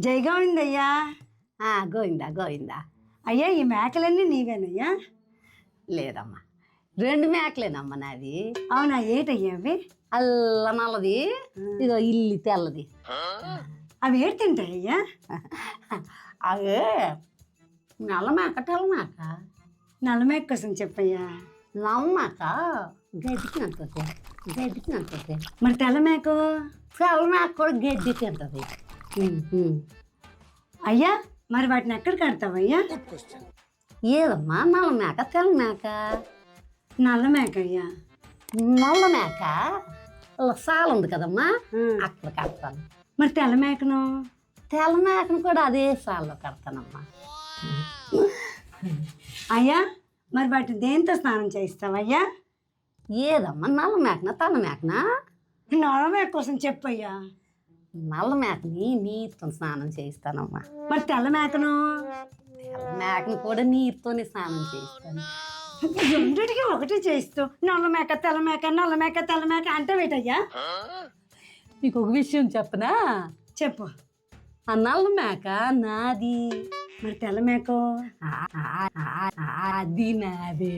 జై గోవిందయ్యా. గోయిందా గోయిందా. అయ్యా ఈ మేకలన్నీ నీవేనయ్యా? లేదమ్మా, 2 మేకలేనమ్మా నాది. అవునా, ఏటయ్యా అవి? అల్ల నల్లది, ఇదో ఇల్లి తెల్లది. అవి ఏడు తింటాయ్యా? అవే నల్ల మేక తెల్ల మేక. నల్ల మేక కోసం చెప్పయ్యా. నల్ల మేక గడ్డి తింటుంది, గడ్డి తింటుంది. మరి తెల్ల మేక? తెల్ల మేక కూడా గడ్డి తింటుంది. అయ్యా మరి వాటిని ఎక్కడ కడతావయ్యా? ఏదమ్మా నల్ల మేక తెల్ల మేక? నల్ల మేక అయ్యా. నల్ల మేక సాల ఉంది కదమ్మా, అక్కడ కడతాను. మరి తెల్ల మేకను? తెల్ల మేకను కూడా అదే సాల్లో కడతానమ్మా. అయ్యా మరి వాటిని దేంతో స్నానం చేయిస్తావయ్యా? ఏదమ్మా నల్ల మేకనా తెల్ల మేకనా? నల్ల మేక కోసం చెప్పయ్యా. నల్ల మేకని నీరుతో స్నానం చేయిస్తానమ్మా. మరి తెల్ల మేకను? తెల్ల మేకను కూడా నీరుతోనే స్నానం చేయిస్తాను. రెండిటికి ఒకటి చేయిస్తూ నల్ల మేక తెల్ల మేక, నల్ల మేక తెల్ల మేక అంటే వేటయ్యా? నీకు ఒక విషయం చెప్పనా? చెప్పు. ఆ నల్ల మేక నాది, మరి తెల్ల మేక? అది నాది.